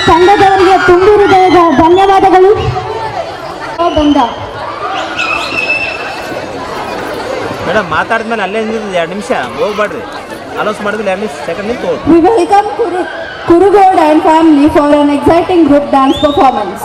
ತಂಡದವರಿಗೆ ತುಂಬು ಹೃದಯದ ಧನ್ಯವಾದಗಳು. ಬಂದ ಮೇಡಮ್ ಮಾತಾಡಿದ್ಮೇಲೆ ಅಲ್ಲೇ 2 ನಿಮಿಷ ಹೋಗ್ಬೇಡ್ರಿ. ಅನೌನ್ಸ್ ಮಾಡಿದ್ರೆ 2 ನಿಮಿಷ ಸೆಕೆಂಡ್ ನಿಂತು ಹೋಗಿ. We welcome Kurugod and family for an exciting group dance performance.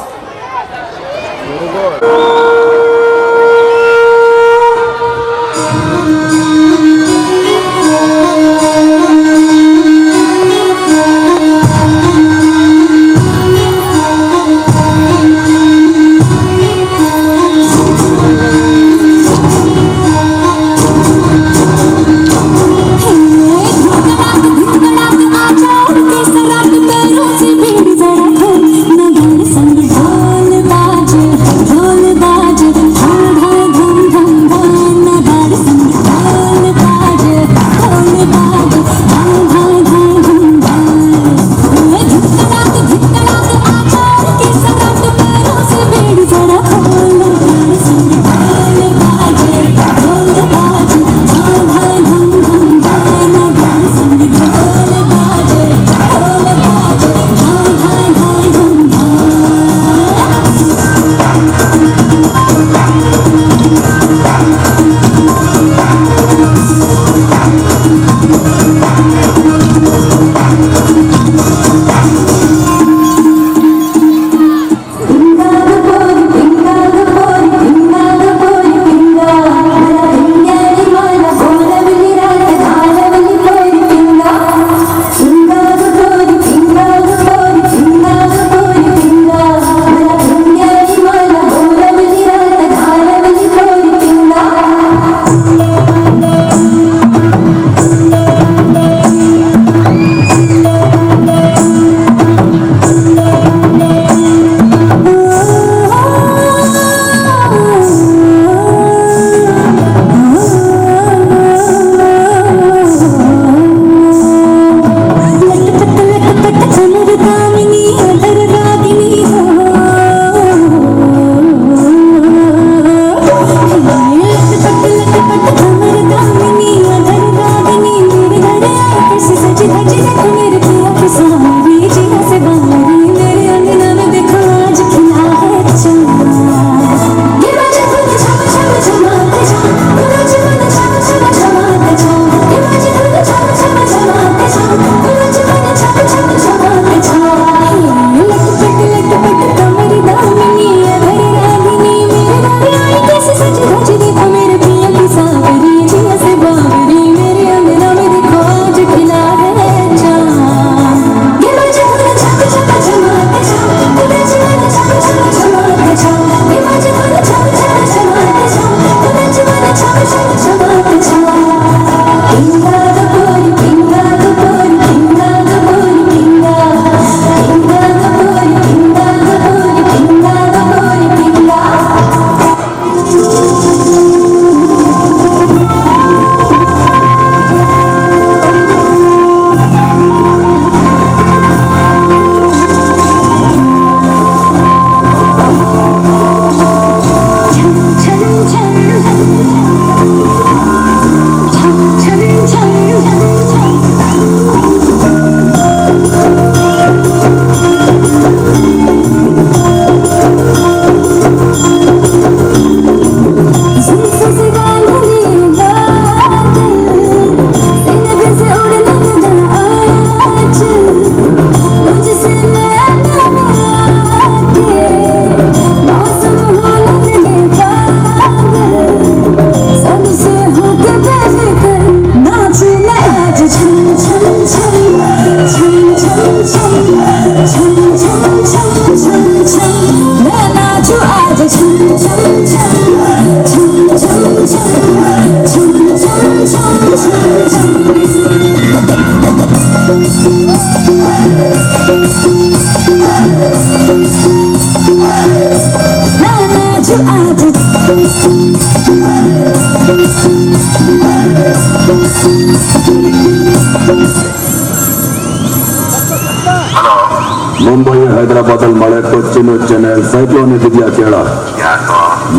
Mumbai Hyderabad ಅಲ್ಲಿ ಮಳೆ ಕೊಚ್ಚಿನ ಚೆನ್ನೈ ಸೈಕ್ಲೋನ್ ಇದೆಯಾ ಕೇಳ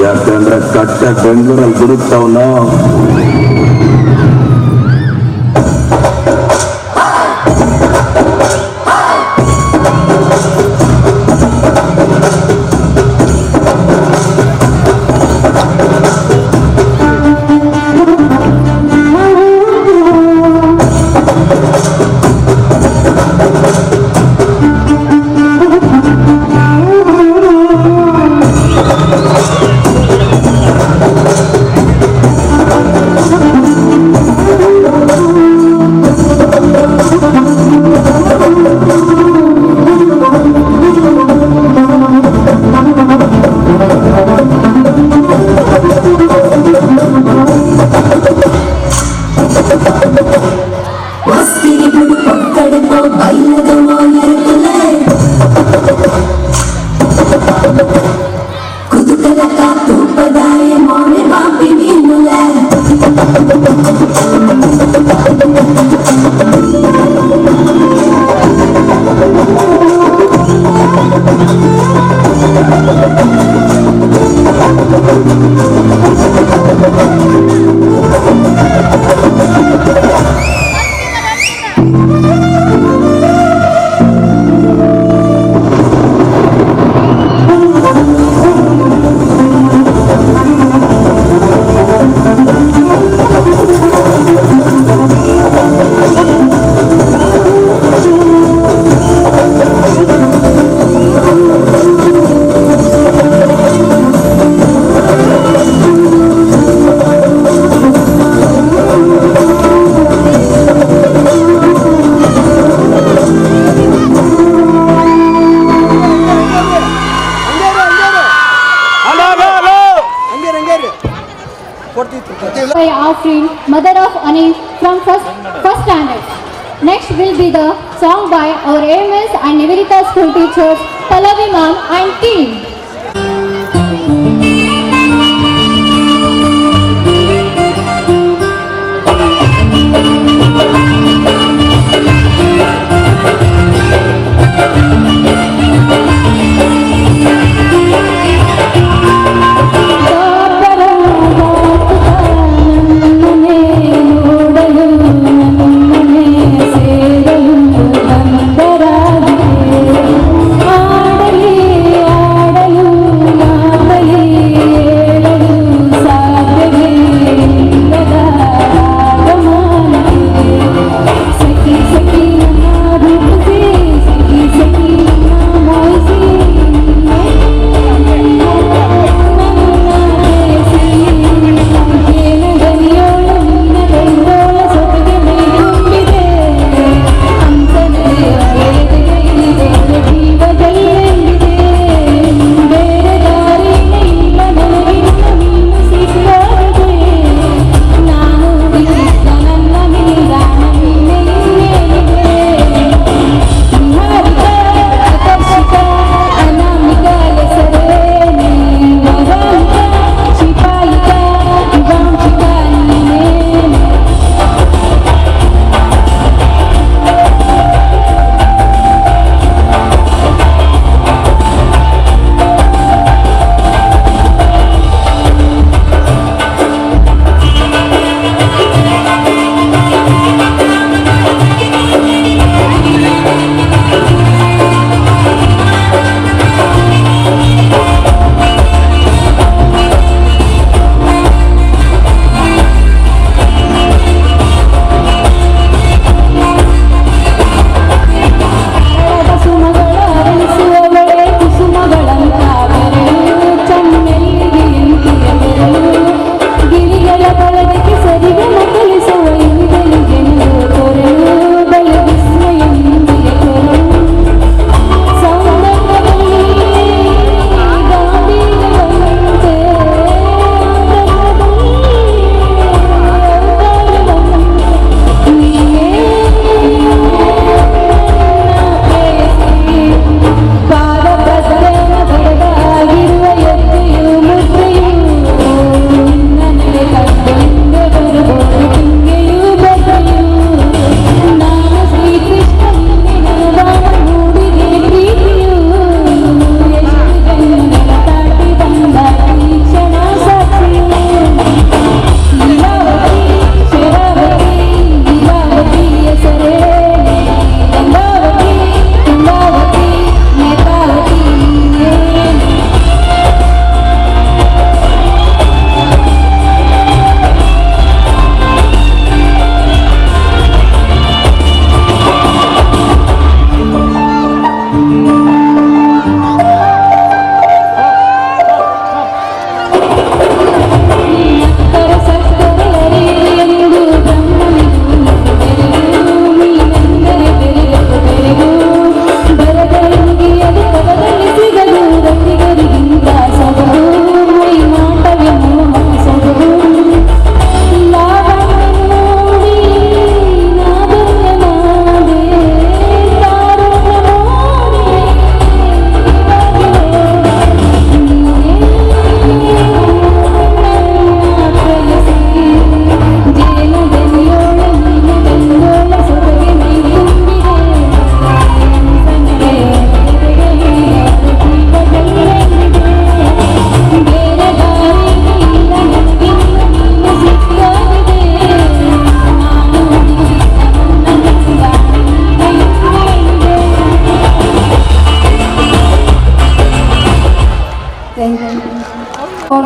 ಯಾಕಂದ್ರೆ ಕಟ್ಟೆ ಬೆಂಗಳೂರಲ್ಲಿ ಗುರುತಾವನ by Afreen, mother of Anil from first standard. Next will be the song by our AMS and Nivedita school teachers Pallavi ma'am and team. Saki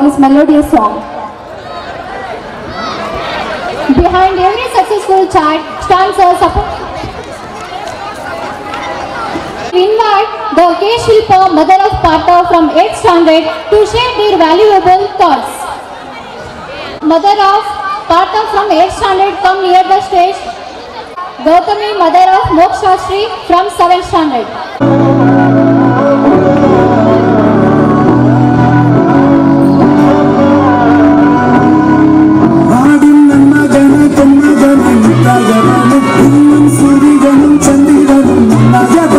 this melodious song. Behind every successful child stands a support. We invite the K. Shilpa, mother of Partha from 8th standard, to share their valuable thoughts. Mother of Partha from 8th standard, come near the stage. Gautami, mother of Mokshashri from 7th standard. Raja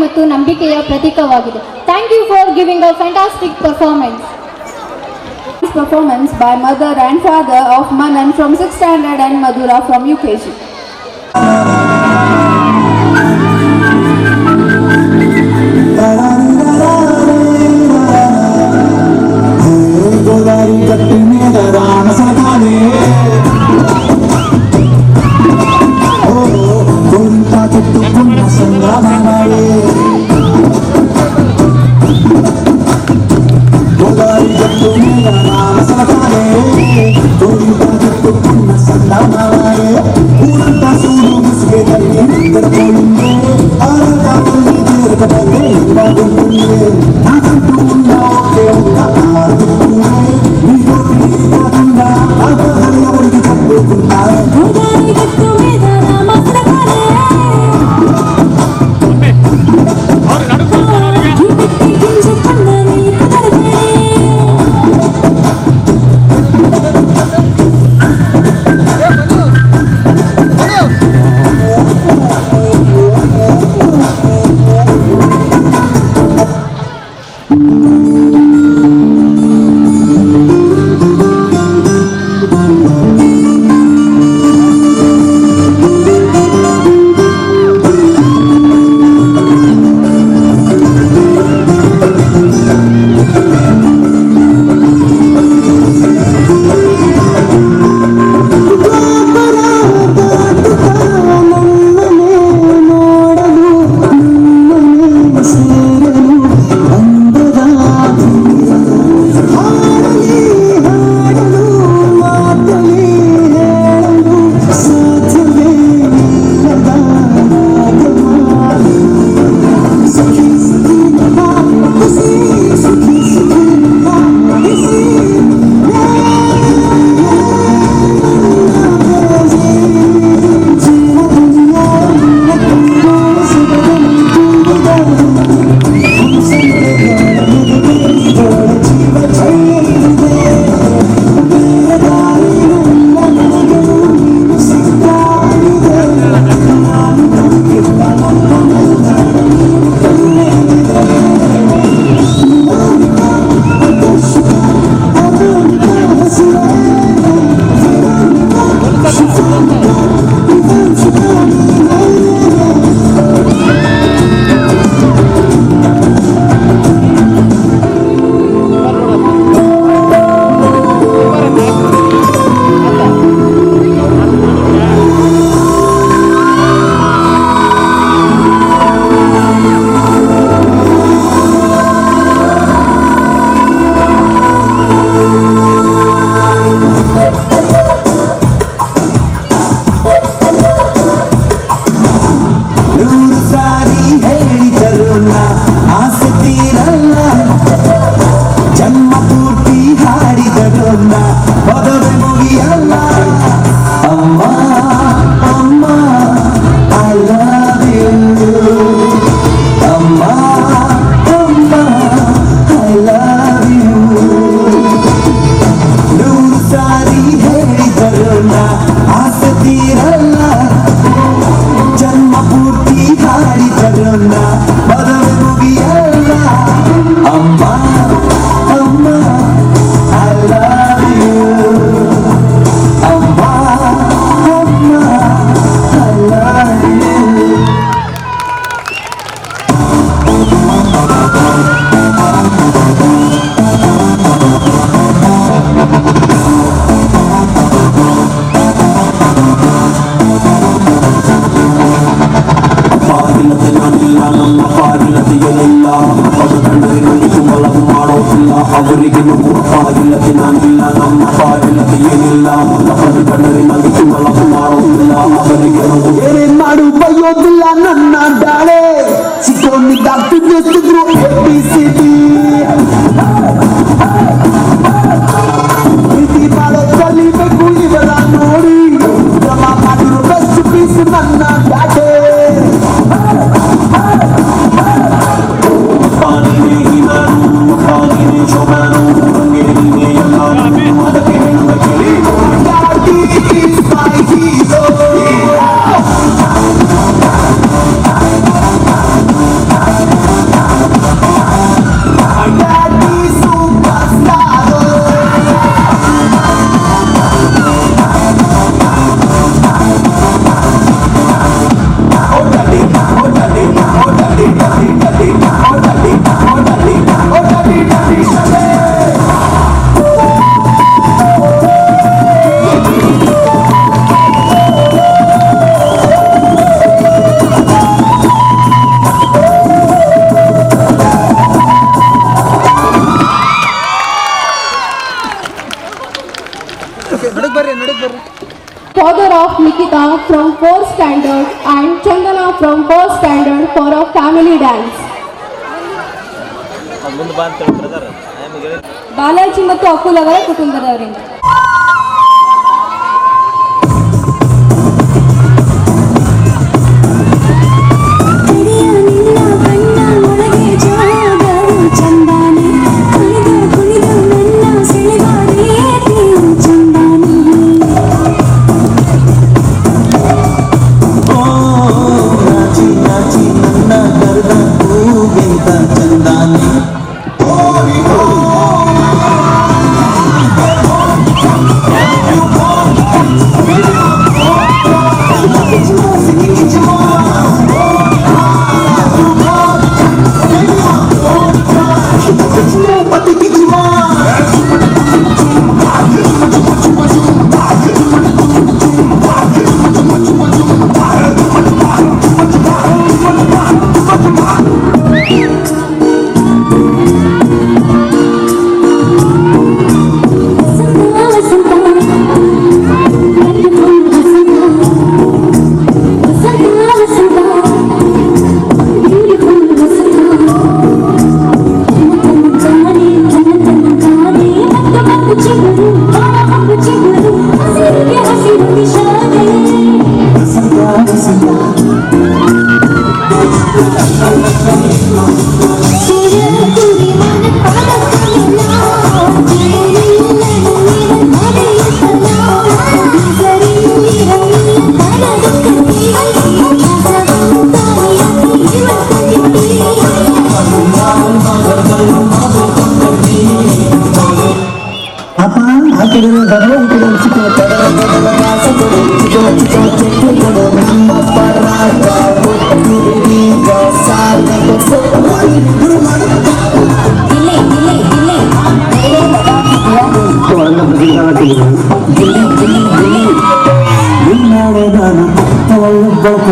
ಮತ್ತು ನಂಬಿಕೆಯ ಪ್ರತೀಕವಾಗಿದೆ. Thank you for giving a fantastic performance. Performance by mother and father of Manan from 6th standard and Madhura from UKG. ಅವರಿಗೆ ಪಾಡಿಲ್ಲದೆ ನಾನಿಲ್ಲ ನಮ್ಮ ಪಾಡಿಲ್ಲದೆ ಏನಿಲ್ಲ ತಪ್ಪದು ಕಂಡರೆ ನನಗೆ ಮಲಗು ಮಾಡೋದಿಲ್ಲ ಅವರಿಗೆ ಏನೇನ್ ಮಾಡು ಬೈಯೋದಿಲ್ಲ ನನ್ನ ದಾಳೆ ಸಿಕ್ಕೊಂಡಿದ್ದಾಗ್ತಿದ್ರು ABCD ಪ್ರೀತಿ ಮಾಡೋ ಕಲಿಬೇಕು ಇವರ ನೋಡಿ ಕ್ರಮ ಮಾಡಿರೋ ಬೆಸ್ಟ್ ಪೀಸ್ ನನ್ನ ಬ್ಯಾಟೆ Father of Nikita from 4th standard and Chandana from 1st standard for a family dance. ಮುಂದೆ ಬಾ ಅಂತ ಬ್ರದರ್ ಬಾಲಾಜಿ ಮತ್ತು ಅಕುಲ್ ಅವರ ಕುಟುಂಬದವರಿಂದ.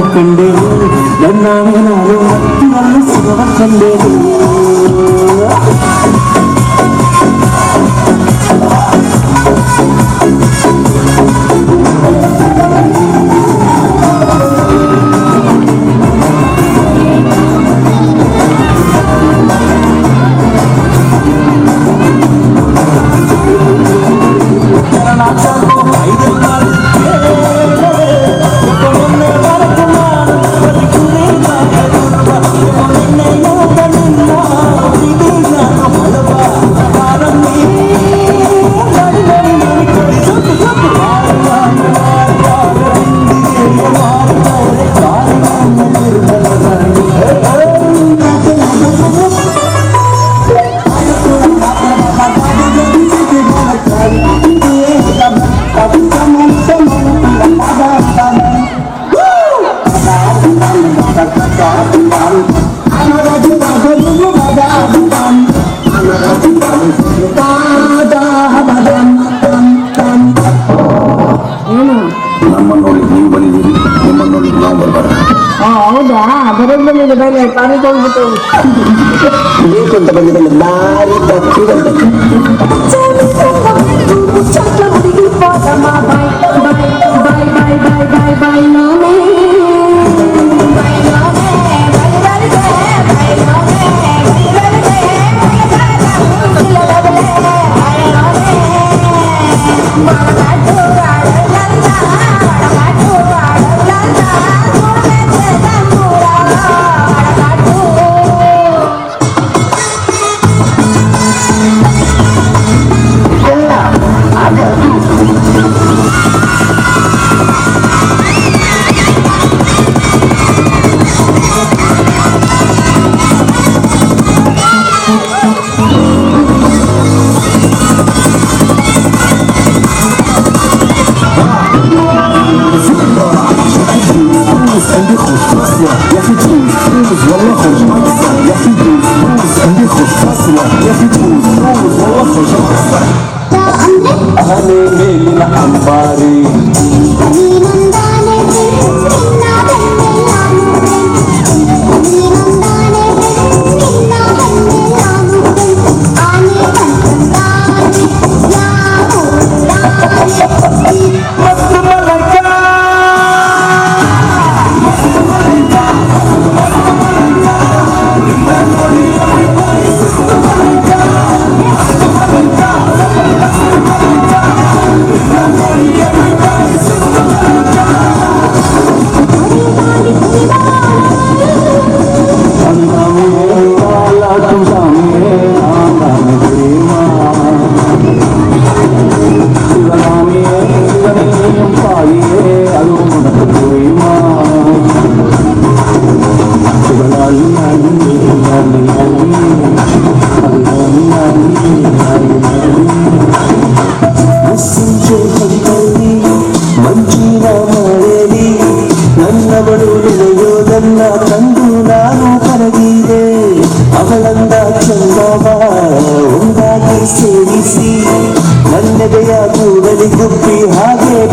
ಕಂಡೆ ನಾನು ಸುಖ ಕಂಡೆ ನಮ್ಮನ್ನೋಡಿ ನೀವು ಬಂದಿದ್ದೀರಿ, ನಿಮ್ಮನ್ನೋಡಿ ನಾವು ಬರ್ಬಾರ. ಹೌದಾ? ಬರೋದು ಬೇರೆ ಪಾನಿ ತೊಗೊಂಡ್ಬಿಟ್ಟು ಬೇಕು ಅಂತ ಬಂದಿದ್ದಲ್ಲಿ ದಾರಿ ತಪ್ಪಿದಂತೆ Yeah.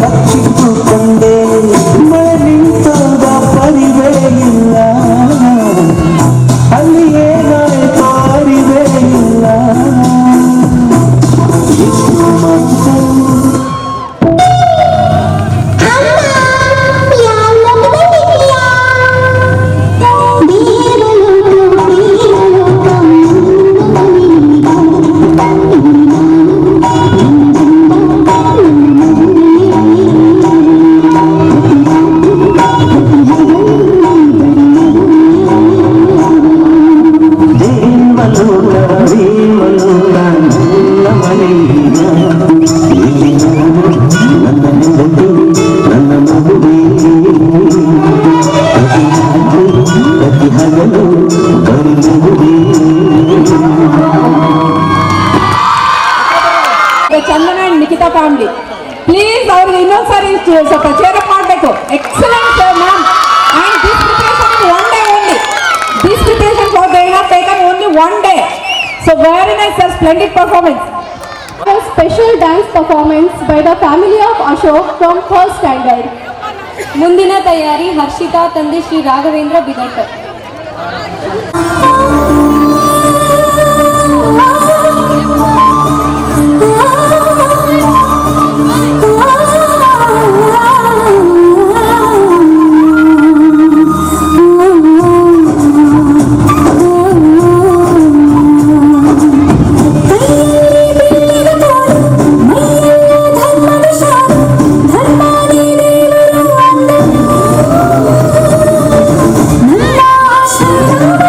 ಬಚ್ಚಿಟ್ಟುಕೊಂಡೆ ಮಳೆ ನಿಂತಾಗ ಪರಿವೇ ಇಲ್ಲ ಅಲ್ಲಿ ಏನಾಯ್ತು ಅರಿವೇ ಇಲ್ಲ ಎಷ್ಟು ಮತ್ತು ಚಂದನ ಅಂಡ್ ನಿಖಿತಾ ಫ್ಯಾಮಿಲಿ ಪ್ಲೀಸ್ ಅವ್ರಿಗೆ ಇನ್ನೊಂದ್ಸಾರಿ ಸ್ವಲ್ಪ ಚೇರಪ್ ಮಾಡಬೇಕು. Excellent ma'am and this preparation one day only. This preparation for they have taken only one day. So very nice sir, splendid performance. Special dance performance by the family of Ashok from first standard. ಮುಂದಿನ ತಯಾರಿ ಹರ್ಷಿತಾ ತಂದೆ Shri Raghavendra ಬಿದಟ್.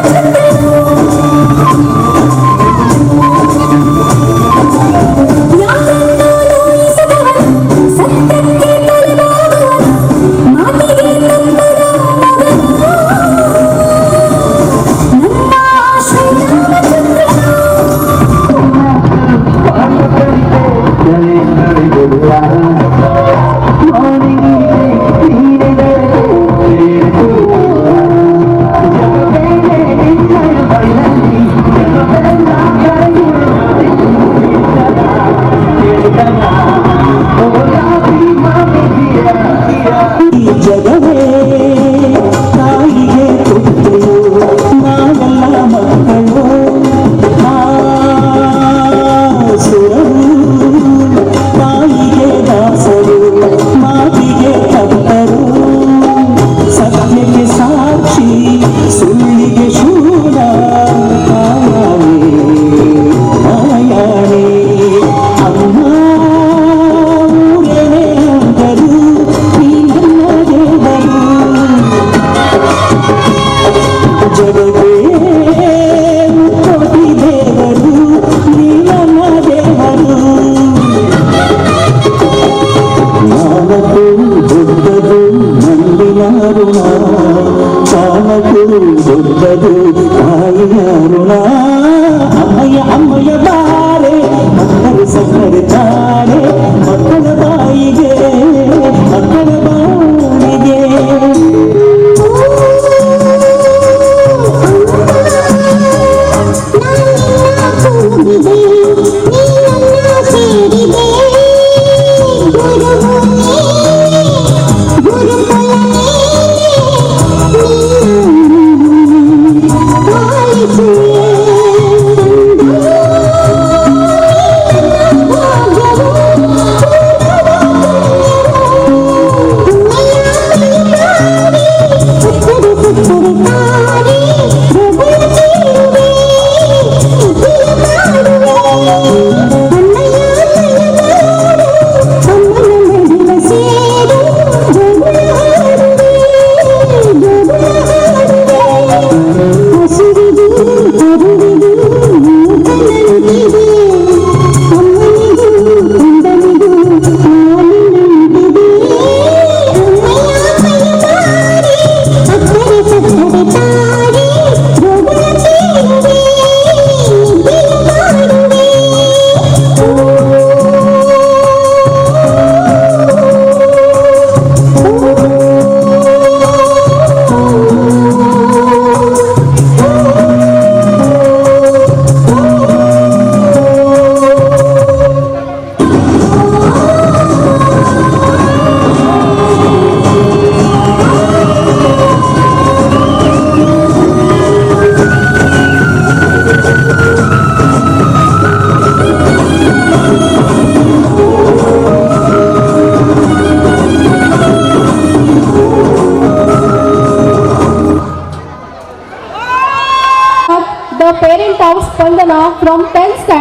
Thank you.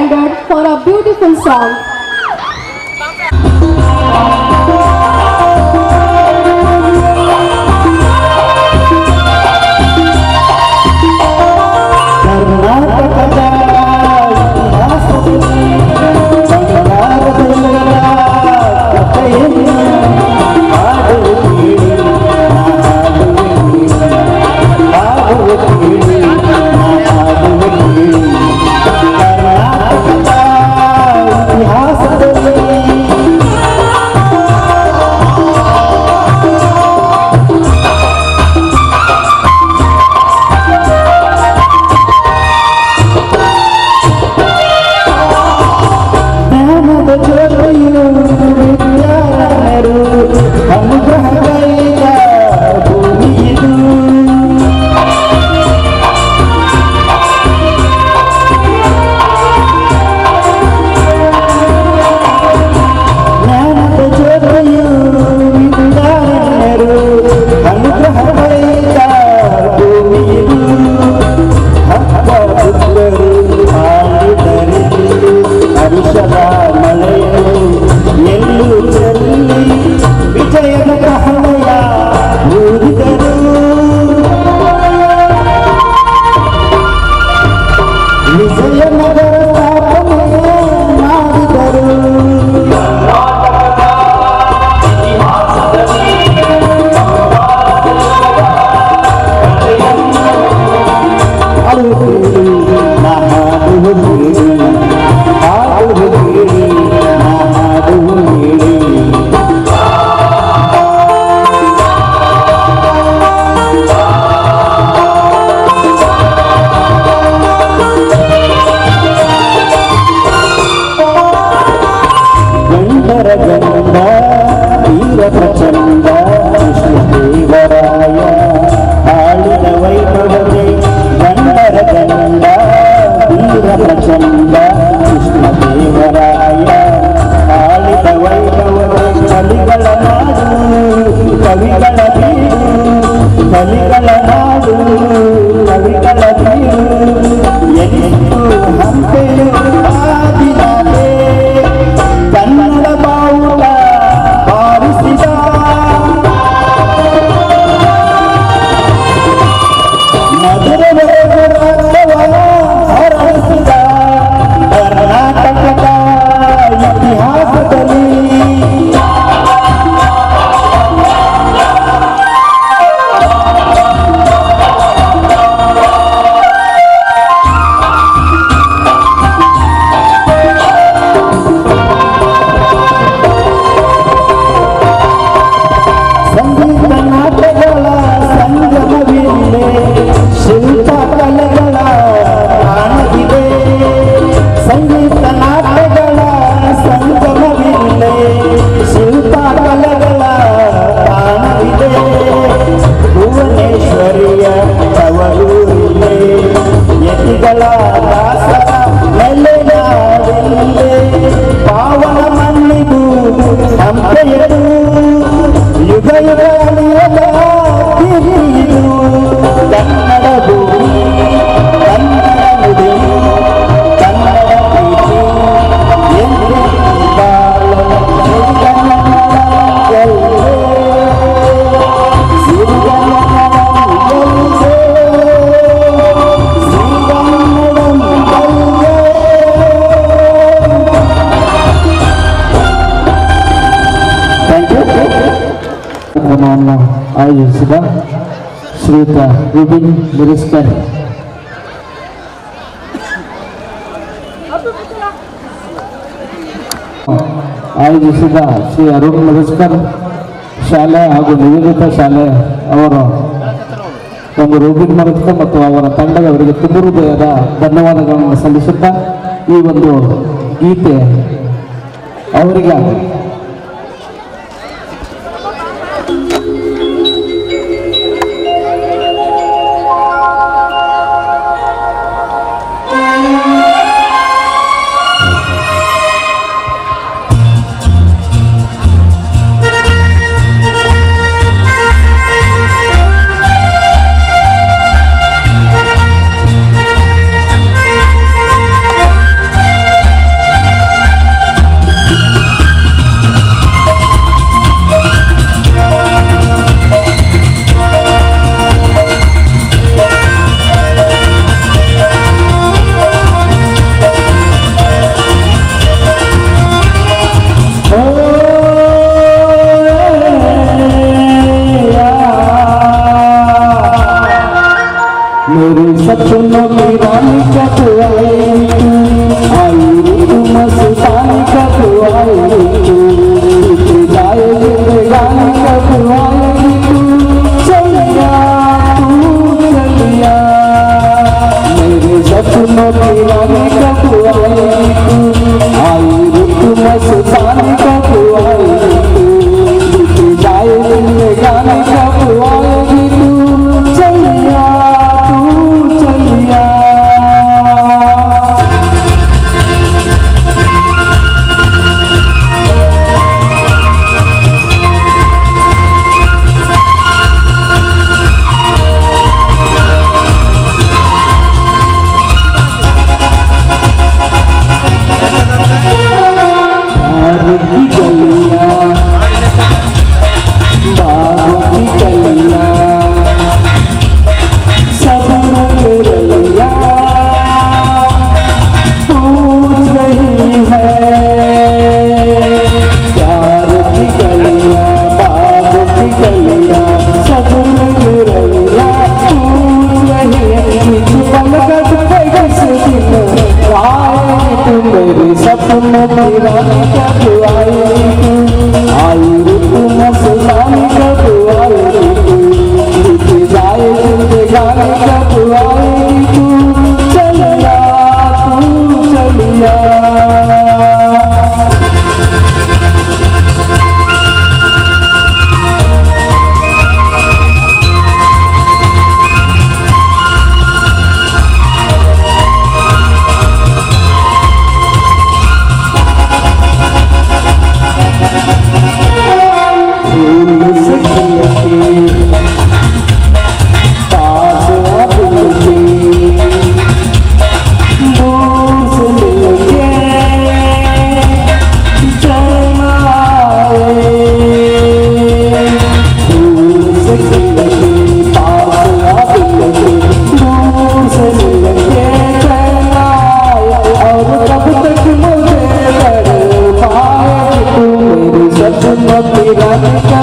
standard for a beautiful song. ಆಯೋಜಿಸಿದ ಶ್ರೀಯುತ ವಿಪಿನ್ ಮುರಿಸ್ಕರ್ ಆಯೋಜಿಸಿದ ಶ್ರೀ ಅರುಣ್ ಮುರಿಸ್ಕರ್ ಶಾಲೆ ಹಾಗೂ ನಿವೇದಿತ ಶಾಲೆ ಅವರು ಒಂದು ರೋಬಿನ್ ಮುರಿಸ್ಕರ್ ಮತ್ತು ಅವರ ತಂಡದವರಿಗೆ ತುಂಬ ಹೃದಯದ ಧನ್ಯವಾದಗಳನ್ನು ಸಲ್ಲಿಸುತ್ತಾ ಈ ಒಂದು ಗೀತೆ ಅವರಿಗೆ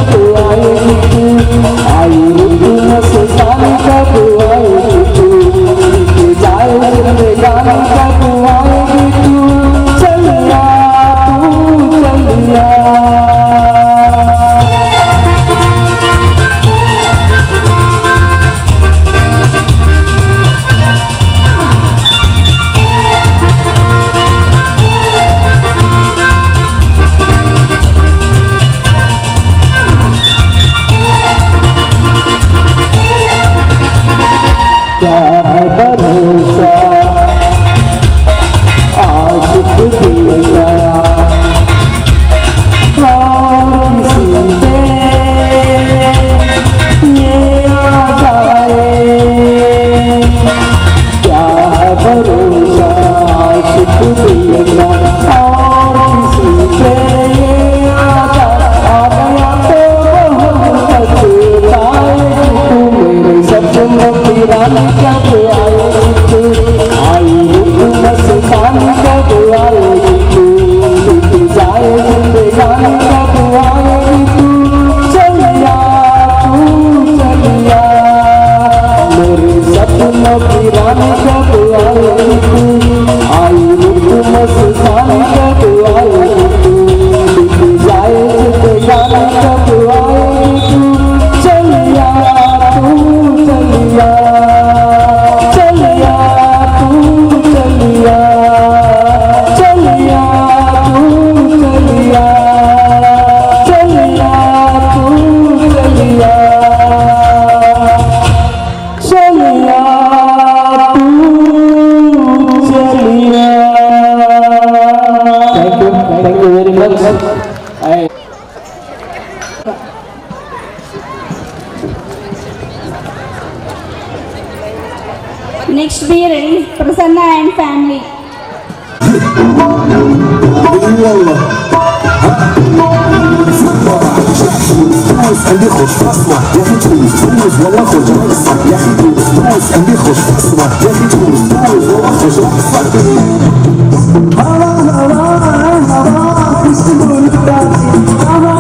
कब आएगी तू, आई ऋतु मस्तानी कब आएगी तू, बीत जाए जिंदगानी कब आएगी तू, चलिया तू चलिया। क्या है भरोसा आशिक दिल का, और किसी पे ये आ जाए, क्या है भरोसा आशिक दिल का, और किसी पे ये आ जाए, आ गया तो बहुत पछताए तू मेरे सपनों की रानी कब आएगी तू, आई तू मस्तानी कब आएगी तू, बीत जाए जिंदगानी कब आएगी तू, चलिया तू चलिया। मेरे सपनों की रानी कब आएगी तू, आई तू मस्तानी कब आएगी तू, बीत जाए जिंदगानी कब आएगी तू, चलिया तू चलिया, चलिया तू चलिया, चलिया तू चलिया, चलिया तू चलिया, चलिया तू चलिया। Thank you very much. Next be ready, Prasanna and family. قلبي خش اسمع يا اخي تفوز فوز ولا خرج اقصر يا اخي تفوز فوز قلبي خش اسمع يا اخي تفوز فوز ولا خرج اقصر هوا هوا هوا يشتغل بتاعتي هوا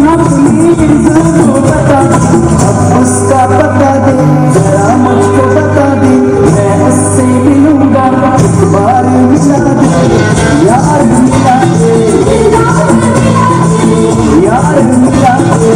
هاتني زادوا بتاعتي अब उसका पता दे जरा मुझको बता दे मैं उससे मिलूंगा एक बार मिला दे यार मिला दे यार मिला दे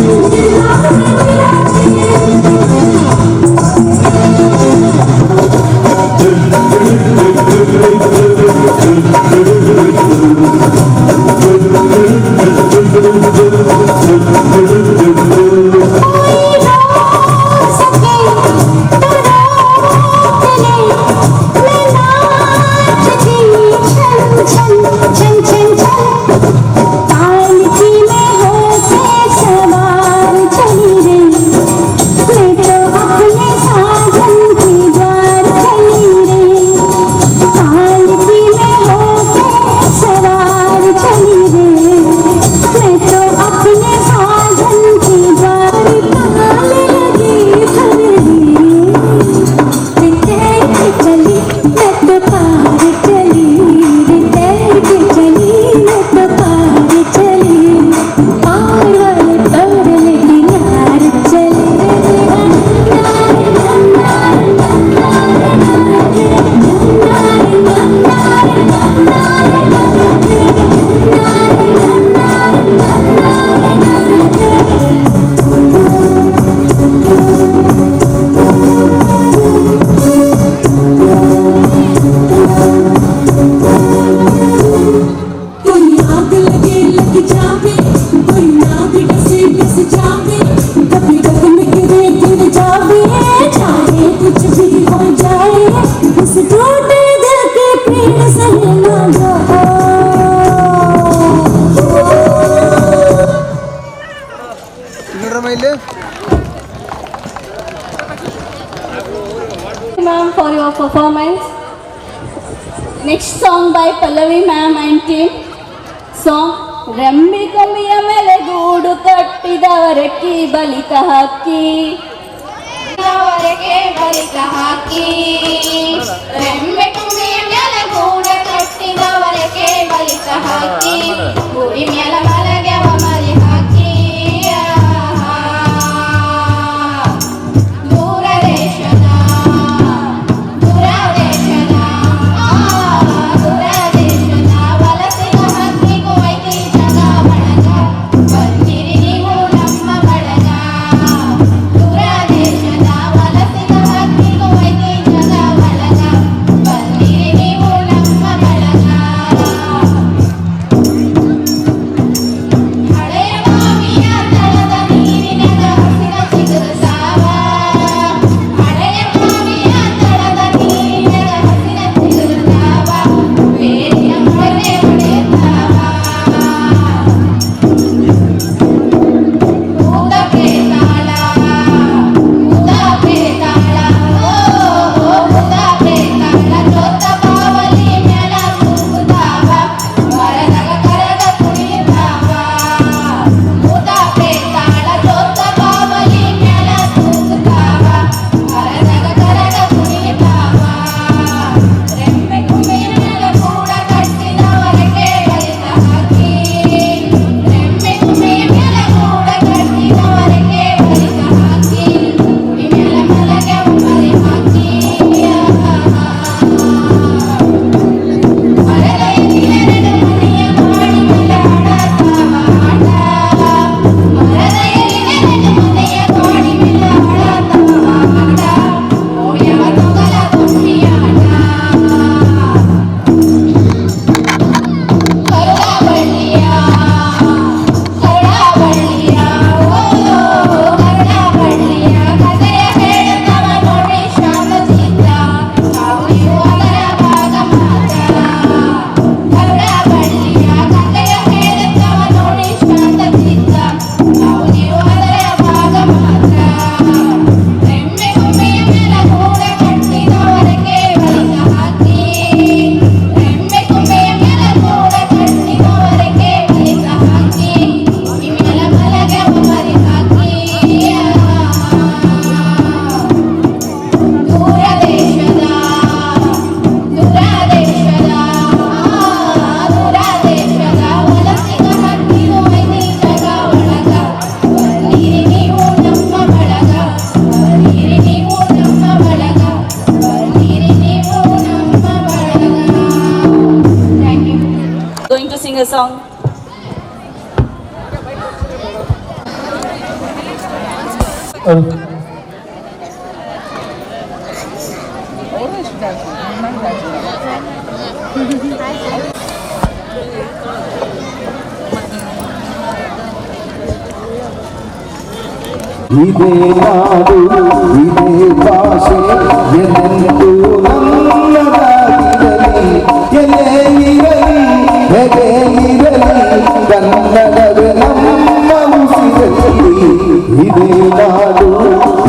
Ma'am, for your performance. Next song by Pallavi ma'am and team. Song Rambi Kamiya Mele Goodu Kattidavarakki Balita Hakki. Davarake Balita Hakki. Rambi Kamiya Mele Goodu Kattidavarakke Balita Hakki. Guri Mela Malagava Mali Hakki. ಇದೇ ನಾಡು ಇದೇ ಭಾಷೆ ಎಂದೆಂದೂ ನನ್ನದಾಗಿರಲಿ ಎಲ್ಲೇ ಇರಲಿ ಹೇಗೆ ಇರಲಿ ಕನ್ನಡವೇ ನಮ್ಮ ಉಸಿರಲ್ಲಿ ಇದೇ ನಾಡು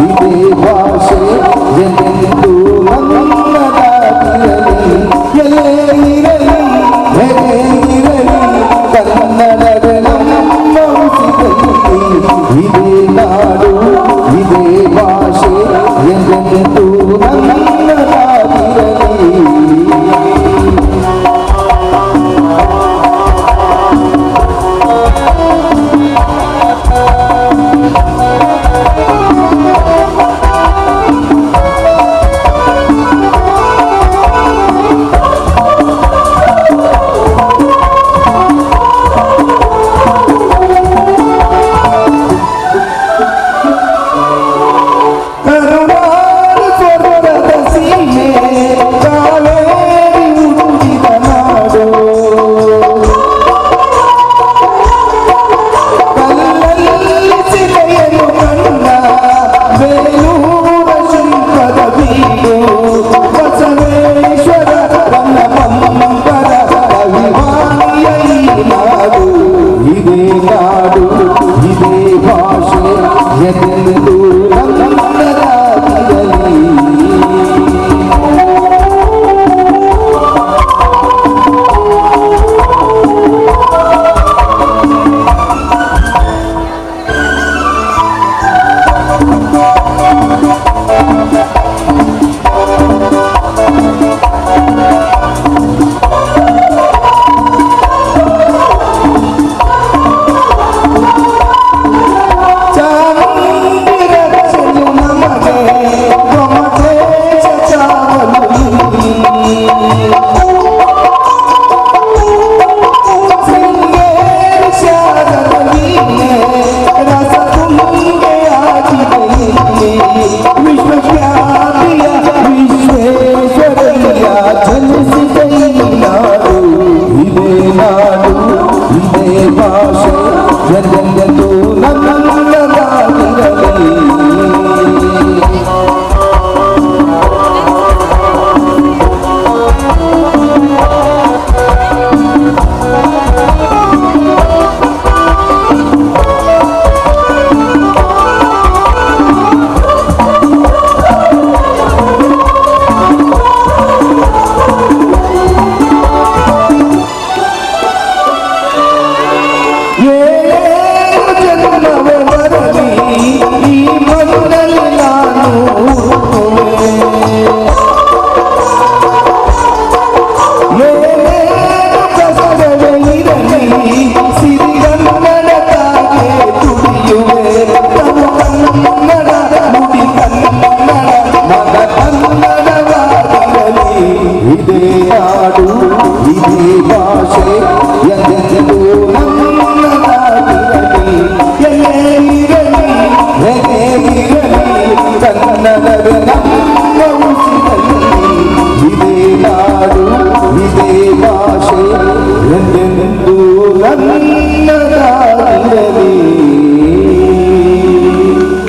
ಇದೇ ಭಾಷೆ ಎಂದೆಂದೂ ನನ್ನದಾಗಿರಲಿ ಎಲ್ಲೇ ಇರಲಿ ಹೇಗೆ ಇರಲಿ ಕನ್ನಡವೇ ನಮ್ಮ ಉಸಿರಲ್ಲಿ ಇದೇ ನಾಡು ಇದೇ ಭಾಷೆ ಎಂದೆಂದೂ ನನ್ನದಾಗಿರಲಿ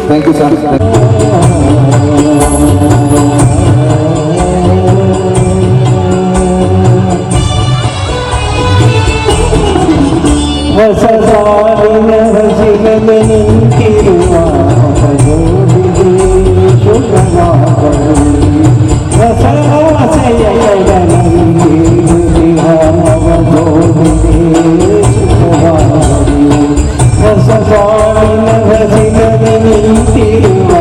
Thank you, sir. ಹೊಸದಾರಿನ ಹಸಿಲನೆ ನಿಂತಿರುವ ಹೊಸಜೋಡಿಗೆ ಶುಭವಾಗಲಿ ಹೊಸ ಆಸೆಯ ಕಡಲಿಗೆ ನವಜೋಡಿಗೆ ಶುಭವಾಗಲಿ ಹೊಸದಾರಿನ ಹಸಿಲನೆ ನಿಂತಿರುವ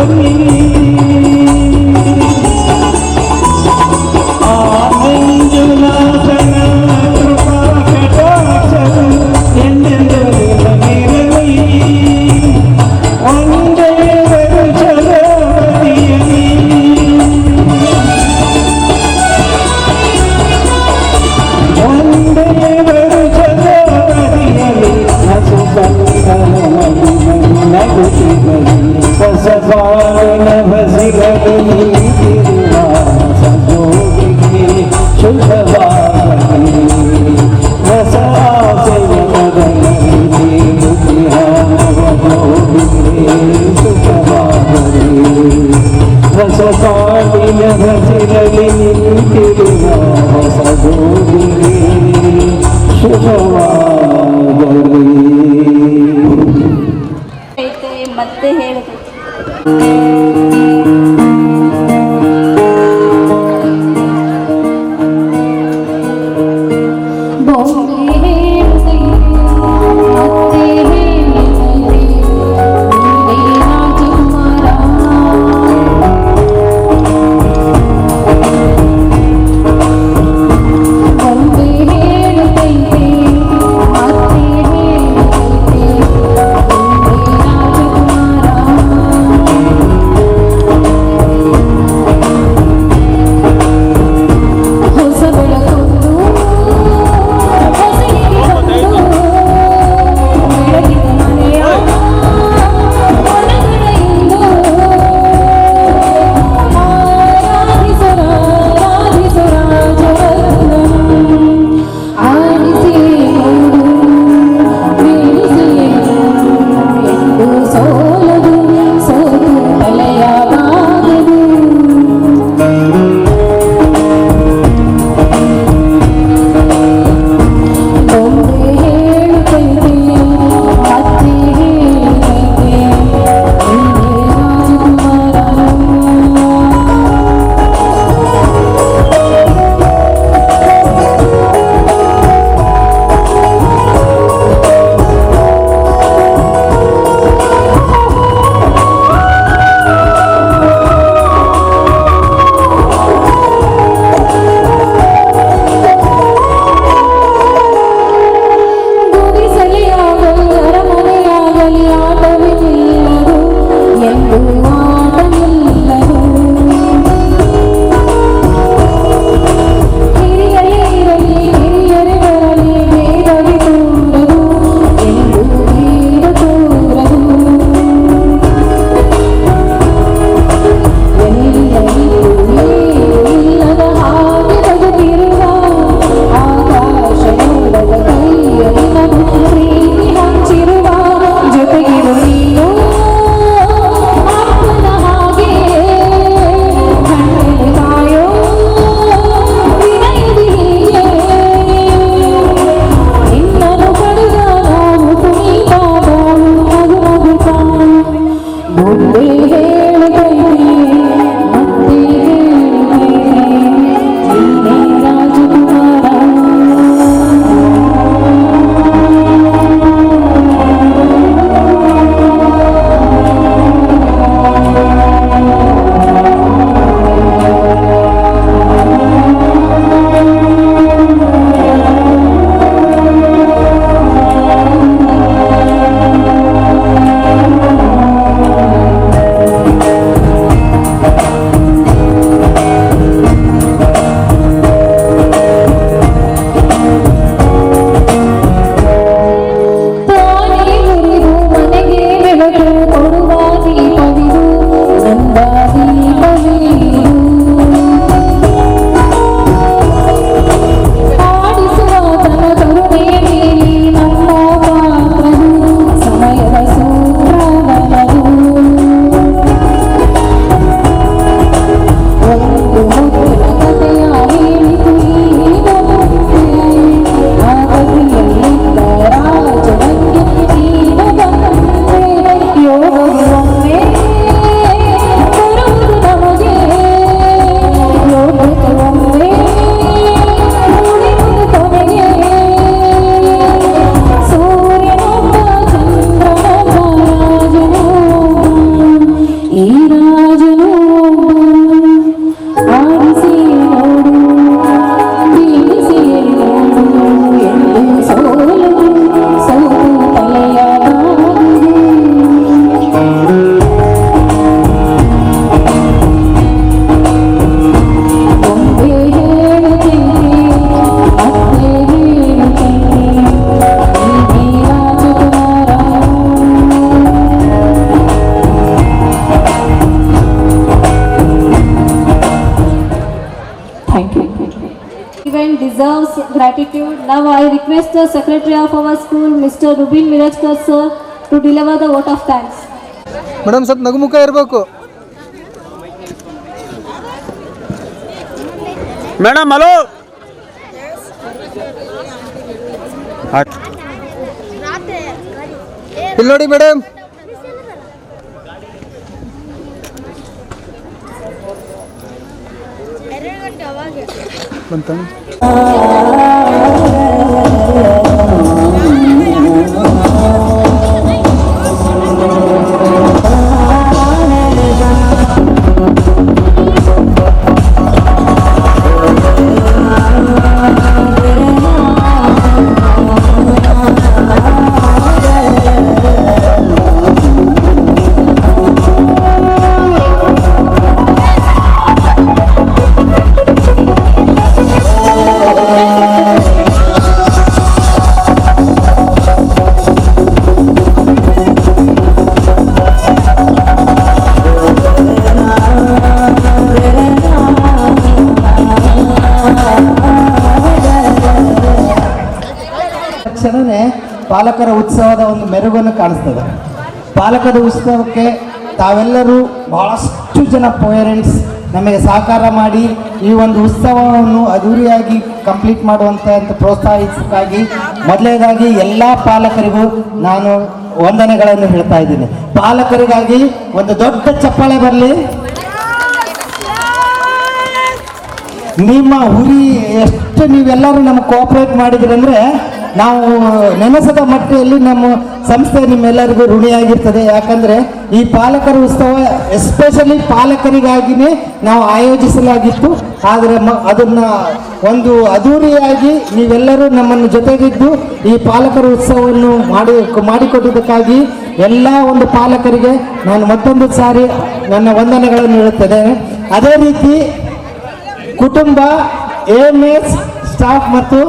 ಬಲಿ ಆ ಮಂಜುನಾಥನ ಕೃಪಾ ಕಟಾಕ್ಷವು ಎಂದೆಂದು ನಿಮಗಿರಲಿ ಒಂದೇ ವರುಷದ ಬದಿಯಲಿ ಒಂದೇ ವರುಷದ ಬದಿಯಲಿ ಹೊಸ ಬಾಳಿನ ಬಸಿಗಲಿ ನಿಂತಿರುವ ಸಂಜೋಗಿಗೆ ಶುಭವಾಗಲಿ ಹೊಸ ಆಸೆಯ ಮೊದಲಿಗೆ ಶುಭವಾಗಲಿ ಹೊಸ ಬಾಳಿನ ಬಸಿಗಲಿ ನಿಂತಿರುವ ಹೊಸ ಜೋಗಿಗೆ ಶುಭವಾಗಲಿ ಮತ್ತೆ ಹೇಳುತ್ತೆ ರಾಜನು ಆಡಿಸಿ ನೋಡು ಬೀಳಿಸಿ ನೋಡು ಎಂದು ಸೋಲದು ಸೋತು ತಲೆಯಾಗಿದೆ ಒಂದೇ ಹೇಳುತ್ತೇನೆ ಅತ್ತೆ ಹೇಳುತ್ತೇನೆ ನೀನೇ ರಾಜಕುಮಾರ Thank you. Event deserves gratitude. Now I request the secretary of our school, Mr. Rubin Mirajkar sir, to deliver the vote of thanks. Madam ಸ್ವಲ್ಪ ನಗುಮುಖ ಇರಬೇಕು. Madam hello. ಇಲ್ಲಿ ನೋಡಿ ಮೇಡಮ್. ಬಂತ ತಕ್ಷಣವೇ ಪಾಲಕರ ಉತ್ಸವದ ಒಂದು ಮೆರುಗನ್ನು ಕಾಣಿಸ್ತದೆ. ಪಾಲಕರ ಉತ್ಸವಕ್ಕೆ ತಾವೆಲ್ಲರೂ ಬಹಳಷ್ಟು ಜನ ಪೇರೆಂಟ್ಸ್ ನಮಗೆ ಸಹಕಾರ ಮಾಡಿ ಈ ಒಂದು ಉತ್ಸವವನ್ನು ಅದ್ದೂರಿಯಾಗಿ ಕಂಪ್ಲೀಟ್ ಮಾಡುವಂತೆ ಅಂತ ಪ್ರೋತ್ಸಾಹಿಸಕ್ಕಾಗಿ ಮೊದಲನೇದಾಗಿ ಎಲ್ಲ ಪಾಲಕರಿಗೂ ನಾನು ವಂದನೆಗಳನ್ನು ಹೇಳ್ತಾ ಇದ್ದೀನಿ. ಪಾಲಕರಿಗಾಗಿ ಒಂದು ದೊಡ್ಡ ಚಪ್ಪಾಳೆ ಬರಲಿ. ನಿಮ್ಮ ಹುರಿ ಎಷ್ಟು ನೀವೆಲ್ಲರೂ ನಮಗೆ ಕೋಆಪರೇಟ್ ಮಾಡಿದ್ರಿ ಅಂದರೆ ನಾವು ನೆನೆಸದ ಮಟ್ಟಿನಲ್ಲಿ ನಮ್ಮ ಸಂಸ್ಥೆ ನಿಮ್ಮೆಲ್ಲರಿಗೂ ಋಣಿಯಾಗಿರ್ತದೆ. ಯಾಕಂದರೆ ಈ ಪಾಲಕರ ಉತ್ಸವ ಎಸ್ಪೆಷಲಿ ಪಾಲಕರಿಗಾಗಿಯೇ ನಾವು ಆಯೋಜಿಸಲಾಗಿತ್ತು. ಆದರೆ ಅದನ್ನು ಒಂದು ಅದ್ದೂರಿಯಾಗಿ ನೀವೆಲ್ಲರೂ ನಮ್ಮನ್ನು ಜೊತೆಗಿದ್ದು ಈ ಪಾಲಕರ ಉತ್ಸವವನ್ನು ಮಾಡಿಕೊಟ್ಟಿದ್ದಕ್ಕಾಗಿ ಎಲ್ಲ ಒಂದು ಪಾಲಕರಿಗೆ ನಾನು ಮತ್ತೊಂದು ಸಾರಿ ನನ್ನ ವಂದನೆಗಳನ್ನು ಹೇಳುತ್ತೇನೆ. ಅದೇ ರೀತಿ ಕುಟುಂಬ AMS ಸ್ಟಾಫ್ ಮತ್ತು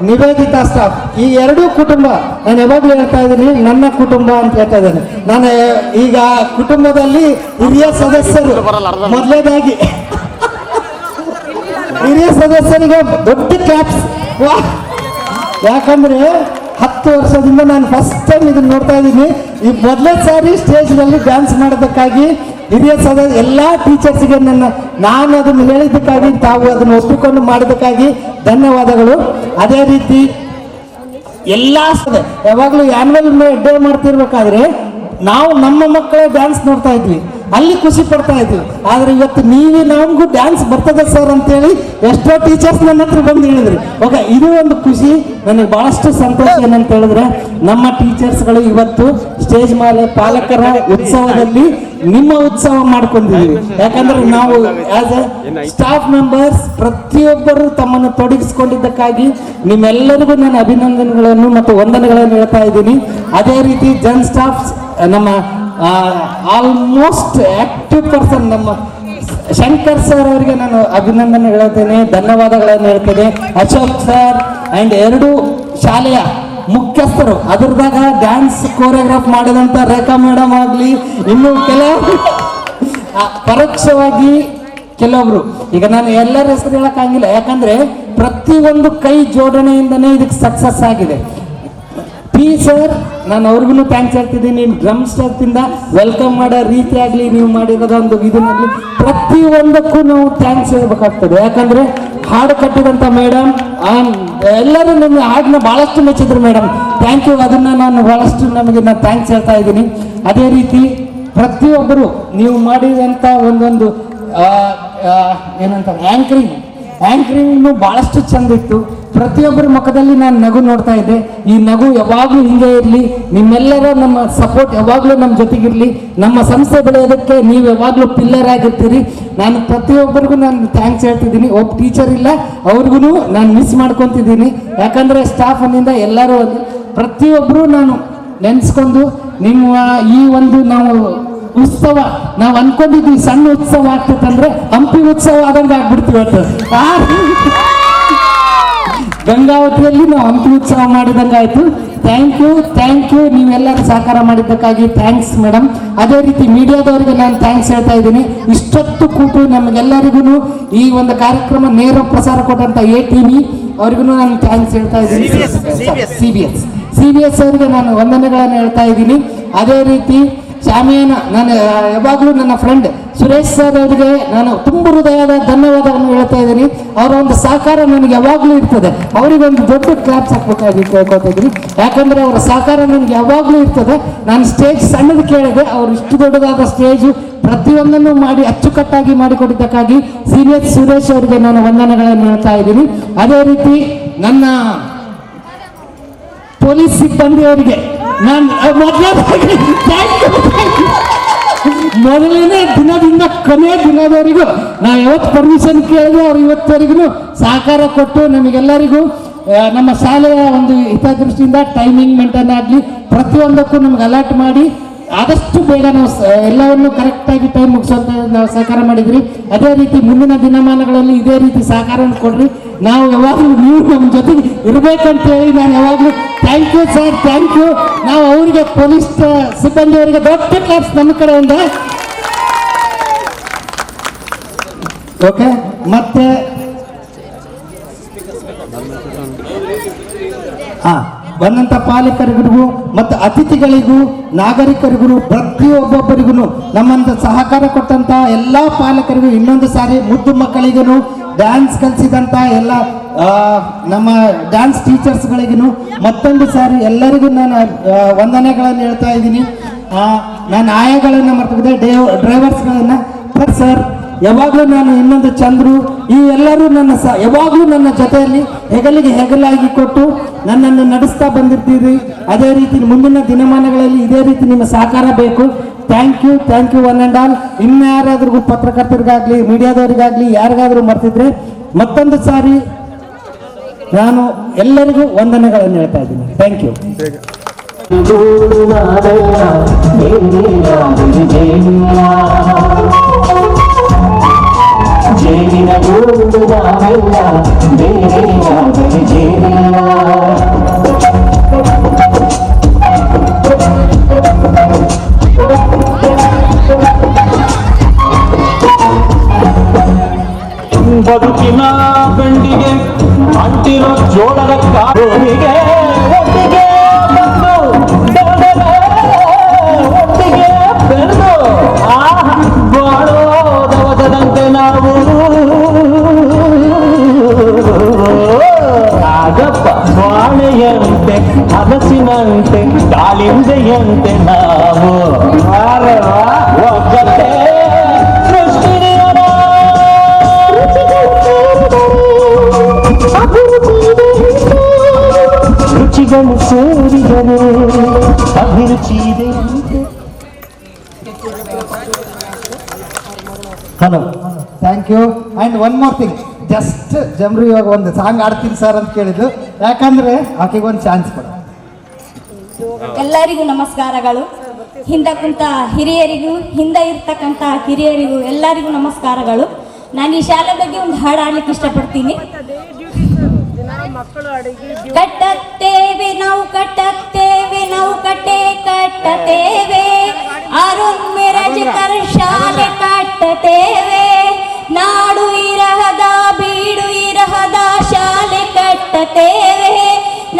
ನಿವೇದಿತಾ ಸ್ಟಾಫ್ ಈ ಎರಡೂ ಕುಟುಂಬ ನಾನು ಯಾವಾಗಲೂ ಹೇಳ್ತಾ ಇದ್ದೀನಿ, ನನ್ನ ಕುಟುಂಬ ಅಂತ ಹೇಳ್ತಾ ಇದ್ದೇನೆ. ನಾನು ಈಗ ಕುಟುಂಬದಲ್ಲಿ ಹಿರಿಯ ಸದಸ್ಯರು ಮೊದಲನೇದಾಗಿ ಹಿರಿಯ ಸದಸ್ಯರಿಗೆ ದೊಡ್ಡ ಕ್ಲಾಪ್ಸ್. ಯಾಕಂದ್ರೆ 10 ವರ್ಷದಿಂದ ನಾನು ಫಸ್ಟ್ ಟೈಮ್ ಇದನ್ನ ನೋಡ್ತಾ ಇದ್ದೀನಿ. ಈ ಮೊದಲೇ ಸಾರಿ ಸ್ಟೇಜ್ನಲ್ಲಿ ಡ್ಯಾನ್ಸ್ ಮಾಡೋದಕ್ಕಾಗಿ ಹಿರಿಯ ಎಲ್ಲ ಟೀಚರ್ಸ್ಗೆ ನಾನು ಅದನ್ನು ಹೇಳಿದ್ದಕ್ಕಾಗಿ ತಾವು ಅದನ್ನು ಒಪ್ಪಿಕೊಂಡು ಮಾಡೋದಕ್ಕಾಗಿ ಧನ್ಯವಾದಗಳು. ಅದೇ ರೀತಿ ಎಲ್ಲ ಯಾವಾಗಲೂ ಆ್ಯನ್ಯುವಲ್ ಡೇ ಮಾಡ್ತಿರ್ಬೇಕಾದ್ರೆ ನಾವು ನಮ್ಮ ಮಕ್ಕಳ ಡ್ಯಾನ್ಸ್ ನೋಡ್ತಾ ಇದ್ವಿ, ಅಲ್ಲಿ ಖುಷಿ ಪಡ್ತಾ ಇದ್ವಿ. ಆದರೆ ಇವತ್ತು ನೀವೇ ನಮಗೂ ಡ್ಯಾನ್ಸ್ ಬರ್ತದೆ ಸರ್ ಅಂತೇಳಿ ಎಷ್ಟೋ ಟೀಚರ್ಸ್ ನನ್ನ ಹತ್ರ ಬಂದು ಹೇಳಿದ್ರಿ. ಓಕೆ, ಇದು ಒಂದು ಖುಷಿ ನನಗೆ ಭಾಳಷ್ಟು ಸಂತೋಷ. ಏನಂತ ಹೇಳಿದ್ರೆ ನಮ್ಮ ಟೀಚರ್ಸ್ಗಳು ಇವತ್ತು ಸ್ಟೇಜ್ ಮೇಲೆ ಪಾಲಕರ ಉತ್ಸವದಲ್ಲಿ ನಿಮ್ಮ ಉತ್ಸವ ಮಾಡ್ಕೊಂಡಿದ್ದೀವಿ. ಯಾಕಂದ್ರೆ ನಾವು ಆಸ್ ಎ ಸ್ಟಾಫ್ ಮೆಂಬರ್ಸ್ ಪ್ರತಿಯೊಬ್ಬರು ತಮ್ಮನ್ನು ತೊಡಗಿಸ್ಕೊಂಡಿದ್ದಕ್ಕಾಗಿ ನಿಮ್ಮೆಲ್ಲರಿಗೂ ನಾನು ಅಭಿನಂದನೆಗಳನ್ನು ಮತ್ತು ವಂದನೆಗಳನ್ನು ಹೇಳ್ತಾ ಇದ್ದೀನಿ. ಅದೇ ರೀತಿ ಜನ್ ಸ್ಟಾಫ್ಸ್ ನಮ್ಮ ಆಲ್ಮೋಸ್ಟ್ ಆಕ್ಟಿವ್ ಪರ್ಸನ್ ನಮ್ಮ ಶಂಕರ್ ಸರ್ ಅವರಿಗೆ ನಾನು ಅಭಿನಂದನೆ ಹೇಳ್ತೇನೆ, ಧನ್ಯವಾದಗಳನ್ನು ಹೇಳ್ತೇನೆ. ಅಶೋಕ್ ಸರ್ ಆ್ಯಂಡ್ 2 ಶಾಲೆಯ ಮುಖ್ಯಸ್ಥರು, ಅದ್ರದಾಗ ಡ್ಯಾನ್ಸ್ ಕೋರಿಯೋಗ್ರಾಫ್ ಮಾಡಿದಂಥ ರೇಖಾ ಮೇಡಮ್ ಆಗಲಿ, ಇನ್ನು ಕೆಲವರು ಪರೋಕ್ಷವಾಗಿ ಕೆಲವೊಬ್ರು, ಈಗ ನಾನು ಎಲ್ಲರ ಹೆಸರು ಹೇಳೋಕ್ಕಾಗಿಲ್ಲ. ಯಾಕಂದರೆ ಪ್ರತಿಯೊಂದು ಕೈ ಜೋಡಣೆಯಿಂದನೇ ಇದಕ್ಕೆ ಸಕ್ಸಸ್ ಆಗಿದೆ. ಪಿ ಸರ್, ನಾನು ಅವ್ರಿಗೂ ಥ್ಯಾಂಕ್ಸ್ ಹೇಳ್ತಿದ್ದೀನಿ. ಡ್ರಮ್ ಸ್ಟಾಫಿಂದ ವೆಲ್ಕಮ್ ಮಾಡೋ ರೀತಿ ಆಗಲಿ, ನೀವು ಮಾಡಿರೋದೊಂದು ಇದನ್ನಾಗಲಿ ಪ್ರತಿಯೊಂದಕ್ಕೂ ನಾವು ಥ್ಯಾಂಕ್ಸ್ ಹೇಳ್ಬೇಕಾಗ್ತದೆ. ಯಾಕಂದರೆ ಹಾಡು ಕಟ್ಟಿದಂಥ ಮೇಡಮ್ ಎಲ್ಲರೂ ನಿಮ್ಮ ಹಾಡನ್ನ ಭಾಳಷ್ಟು ಮೆಚ್ಚಿದ್ರು ಮೇಡಮ್, ಥ್ಯಾಂಕ್ ಯು. ಅದನ್ನು ನಾನು ಭಾಳಷ್ಟು ನಾನು ಥ್ಯಾಂಕ್ಸ್ ಹೇಳ್ತಾ ಇದ್ದೀನಿ. ಅದೇ ರೀತಿ ಪ್ರತಿಯೊಬ್ಬರು ನೀವು ಮಾಡಿದಂಥ ಒಂದೊಂದು ಏನಂತ ಆ್ಯಂಕರಿಂಗ್ನು ಭಾಳಷ್ಟು ಚೆಂದ ಇತ್ತು. ಪ್ರತಿಯೊಬ್ಬರ ಮುಖದಲ್ಲಿ ನಾನು ನಗು ನೋಡ್ತಾ ಇದ್ದೆ. ಈ ನಗು ಯಾವಾಗಲೂ ಹಿಂಗೆ ಇರಲಿ, ನಿಮ್ಮೆಲ್ಲರ ನಮ್ಮ ಸಪೋರ್ಟ್ ಯಾವಾಗಲೂ ನಮ್ಮ ಜೊತೆಗಿರಲಿ. ನಮ್ಮ ಸಂಸ್ಥೆ ಬೆಳೆಯೋದಕ್ಕೆ ನೀವು ಯಾವಾಗಲೂ ಪಿಲ್ಲರ್ ಆಗಿರ್ತೀರಿ. ನಾನು ಪ್ರತಿಯೊಬ್ಬರಿಗೂ ನಾನು ಥ್ಯಾಂಕ್ಸ್ ಹೇಳ್ತಿದ್ದೀನಿ. ಒಬ್ಬ ಟೀಚರ್ ಇಲ್ಲ, ಅವ್ರಿಗೂ ನಾನು ಮಿಸ್ ಮಾಡ್ಕೊತಿದ್ದೀನಿ. ಯಾಕಂದರೆ ಸ್ಟಾಫನ್ನಿಂದ ಎಲ್ಲರೂ ಪ್ರತಿಯೊಬ್ಬರು ನಾನು ನೆನೆಸ್ಕೊಂಡು ನಿಮ್ಮ ಈ ಒಂದು ನಾವು ಉತ್ಸವ ನಾವು ಅನ್ಕೊಂಡಿದ್ವಿ ಸಣ್ಣ ಉತ್ಸವ ಆಗ್ತೈತಂದ್ರೆ ಹಂಪಿ ಉತ್ಸವ ಆದಂಗೆ ಆಗ್ಬಿಡ್ತೀವಿ ಇವತ್ತು. ಗಂಗಾವತಿಯಲ್ಲಿ ನಾವು ಹಂಪಿ ಉತ್ಸವ ಮಾಡಿದಂಗೆ ಆಯಿತು. ಥ್ಯಾಂಕ್ ಯು ನೀವೆಲ್ಲರೂ ಸಹಕಾರ ಮಾಡಿದ್ದಕ್ಕಾಗಿ ಥ್ಯಾಂಕ್ಸ್ ಮೇಡಮ್. ಅದೇ ರೀತಿ ಮೀಡಿಯಾದವರಿಗೆ ನಾನು ಥ್ಯಾಂಕ್ಸ್ ಹೇಳ್ತಾ ಇದ್ದೀನಿ. ಇಷ್ಟೊತ್ತು ಕೂತು ನಮಗೆಲ್ಲರಿಗೂ ಈ ಒಂದು ಕಾರ್ಯಕ್ರಮ ನೇರ ಪ್ರಸಾರ ಕೊಟ್ಟಂತ ATV ಅವ್ರಿಗೂ ನಾನು ಥ್ಯಾಂಕ್ಸ್ ಹೇಳ್ತಾ ಇದ್ದೀನಿ. CBS ಅವರಿಗೆ ನಾನು ವಂದನೆಗಳನ್ನು ಹೇಳ್ತಾ ಇದ್ದೀನಿ. ಅದೇ ರೀತಿ ಶಾಮಿಯಾನ ನಾನು ಯಾವಾಗಲೂ ನನ್ನ ಫ್ರೆಂಡ್ ಸುರೇಶ್ ಸರ್ ಅವರಿಗೆ ನಾನು ತುಂಬ ಹೃದಯದ ಧನ್ಯವಾದಗಳನ್ನು ಹೇಳ್ತಾ ಇದ್ದೀನಿ. ಅವರ ಒಂದು ಸಹಕಾರ ನನಗೆ ಯಾವಾಗಲೂ ಇರ್ತದೆ. ಅವರಿಗೊಂದು ದೊಡ್ಡ ಕ್ಲಾಪ್ಸ್ ಹಾಕ್ಬೇಕಾಗಿ ಕೇಳ್ಕೊತಾ ಇದ್ದೀನಿ. ಯಾಕಂದರೆ ಅವರ ಸಹಕಾರ ನನಗೆ ಯಾವಾಗಲೂ ಇರ್ತದೆ. ನಾನು ಸ್ಟೇಜ್ ಸಣ್ಣದು ಕೇಳಿದೆ, ಅವರು ಇಷ್ಟು ದೊಡ್ಡದಾದ ಸ್ಟೇಜು ಪ್ರತಿಯೊಂದನ್ನು ಮಾಡಿ ಅಚ್ಚುಕಟ್ಟಾಗಿ ಮಾಡಿಕೊಟ್ಟಿದ್ದಕ್ಕಾಗಿ CBS ಸುರೇಶ್ ಅವರಿಗೆ ನಾನು ವಂದನೆಗಳನ್ನು ಹೇಳ್ತಾ ಇದ್ದೀನಿ. ಅದೇ ರೀತಿ ನನ್ನ ಪೊಲೀಸ್ ಸಿಬ್ಬಂದಿಯವರಿಗೆ ನಾನು ಮೊದಲನೇ ದಿನದಿಂದ ಕೊನೆಯ ದಿನದವರೆಗೂ ನಾವು ಯಾವತ್ತು ಪರ್ಮಿಷನ್ ಕೇಳಿದ್ರೆ ಅವ್ರು ಇವತ್ತವರೆಗೂ ಸಹಕಾರ ಕೊಟ್ಟು ನಮಗೆಲ್ಲರಿಗೂ ನಮ್ಮ ಶಾಲೆಯ ಒಂದು ಹಿತದೃಷ್ಟಿಯಿಂದ ಟೈಮಿಂಗ್ ಮೇಂಟೈನ್ ಆಗಲಿ ಪ್ರತಿಯೊಂದಕ್ಕೂ ನಮ್ಗೆ ಅಲರ್ಟ್ ಮಾಡಿ ಆದಷ್ಟು ಬೇಗ ನಾವು ಎಲ್ಲವನ್ನು ಕರೆಕ್ಟಾಗಿ ಟೈಮ್ ಮುಗಿಸೋಂತ ನಾವು ಸಹಕಾರ ಮಾಡಿದ್ರಿ. ಅದೇ ರೀತಿ ಮುಂದಿನ ದಿನಮಾನಗಳಲ್ಲಿ ಇದೇ ರೀತಿ ಸಹಕಾರವನ್ನು ಕೊಡ್ರಿ. ನಾವು ಯಾವಾಗಲೂ ನೀವು ನಮ್ಮ ಜೊತೆಗೆ ಇರಬೇಕಂತೇಳಿ ನಾನು ಯಾವಾಗಲೂ thank you sir, thank you. ನಾವು ಅವರಿಗೆ ಪೊಲೀಸ್ ಸಿಬ್ಬಂದಿಯವರಿಗೆ ದೊಡ್ಡ ಕ್ಲಾಪ್ಸ್ ನಮ್ಮ ಕಡೆಯಿಂದ. ಓಕೆ, ಮತ್ತೆ ಬಂದಂಥ ಪಾಲಕರಿಗೂ ಮತ್ತು ಅತಿಥಿಗಳಿಗೂ ನಾಗರಿಕರಿಗೂ ಪ್ರತಿಯೊಬ್ಬೊಬ್ಬರಿಗೂ ನಮ್ಮಂತ ಸಹಕಾರ ಕೊಟ್ಟಂತ ಎಲ್ಲ ಪಾಲಕರಿಗೂ ಇನ್ನೊಂದು ಸಾರಿ ಮುದ್ದು ಮಕ್ಕಳಿಗೂ ಡ್ಯಾನ್ಸ್ ಕಲಿಸಿದಂಥ ಎಲ್ಲ ನಮ್ಮ ಡ್ಯಾನ್ಸ್ ಟೀಚರ್ಸ್ಗಳಿಗೂ ಮತ್ತೊಂದು ಸಾರಿ ಎಲ್ಲರಿಗೂ ನಾನು ವಂದನೆಗಳನ್ನು ಹೇಳ್ತಾ ಇದ್ದೀನಿ. ನಾನು ಆಯಾಗಳನ್ನು ಮರ್ತದೆ, ಡ್ರೈವರ್ಸ್ಗಳನ್ನು ಸರ್ ಯಾವಾಗಲೂ ನಾನು ಇನ್ನೊಂದು ಚಂದ್ರು ಈ ಎಲ್ಲರೂ ನನ್ನ ಯಾವಾಗಲೂ ನನ್ನ ಜೊತೆಯಲ್ಲಿ ಹೆಗಲಿಗೆ ಹೆಗಲಾಗಿ ಕೊಟ್ಟು ನನ್ನನ್ನು ನಡೆಸ್ತಾ ಬಂದಿರ್ತೀರಿ. ಅದೇ ರೀತಿ ಮುಂದಿನ ದಿನಮಾನಗಳಲ್ಲಿ ಇದೇ ರೀತಿ ನಿಮ್ಮ ಸಹಕಾರ ಬೇಕು. Thank you one and all. ಇನ್ಯಾರಾದ್ರೂ ಪತ್ರಕರ್ತರಿಗಾಗಲಿ ಮೀಡಿಯಾದವರಿಗಾಗಲಿ ಯಾರಿಗಾದ್ರೂ ಮರ್ತಿದ್ರೆ ಮತ್ತೊಂದು ಸಾರಿ ನಾನು ಎಲ್ಲರಿಗೂ ವಂದನೆಗಳನ್ನು ಹೇಳ್ತಾ ಇದ್ದೀನಿ. Thank you. ಜೇನಿನ ಗೂಡುಗಾವೆಲ್ಲ ಬೇರೆ ಯಾವುದೇ ಜೇನಿಲ್ಲ. ಬದುಕಿನ ಗಂಡಿಗೆ ಅಂಟಿರೋ ಜೋಳದ ಕಾಡಿಗೆ ಒಟ್ಟಿಗೆ ಬಂದು ಒಟ್ಟಿಗೆ ಬೆಳೆದು ಬಾಳೋದವದಂತೆ ನಾವು ಆಗಪ್ಪ ಬಾಳೆಯಂತೆ ಹಲಸಿನಂತೆ ದಾಳಿಂಬೆಯಂತೆ ನಾವು ಒಗ್ಗಟ್ಟೆ ರುಚಿಗಳು ಸೇರಿದರೆ ಅಭಿರುಚಿ ಇದೆ. Hello, thank you. And one more thing, just ಜಮ್ರು ಇವಾಗ ಒಂದು ಸಾಂಗ್ ಆಡ್ತೀನಿ ಸರ್ ಅಂತ ಕೇಳಿದ್ದು, ಯಾಕಂದರೆ ಆಕೆಗೆ ಒಂದು ಚಾನ್ಸ್ ಕೊಡ. ಎಲ್ಲರಿಗೂ ನಮಸ್ಕಾರಗಳು. ಹಿಂದೆ ಕುಂತ ಹಿರಿಯರಿಗೂ ಹಿಂದೆ ಇರ್ತಕ್ಕಂಥ ಕಿರಿಯರಿಗೂ ಎಲ್ಲರಿಗೂ ನಮಸ್ಕಾರಗಳು. ನಾನು ಈ ಶಾಲೆ ಬಗ್ಗೆ ಒಂದು ಹಾಡು ಆಡ್ಲಿಕ್ಕೆ ಇಷ್ಟಪಡ್ತೀನಿ. ಕಟ್ಟತ್ತೇವೆ ನಾವು ಕಟ್ಟತ್ತೇವೆ ನಾವು ಕಟ್ಟೆ ಕಟ್ಟತೇವೆ ಅರುಣ್ ಮಿರಜ್ ಕರ್ ಶಾಲೆ ಕಟ್ಟತೇವೆ ನಾಡು ಇರಹದ ಬೀಡು ಇರಹದ ಶಾಲೆ ಕಟ್ಟತೇವೆ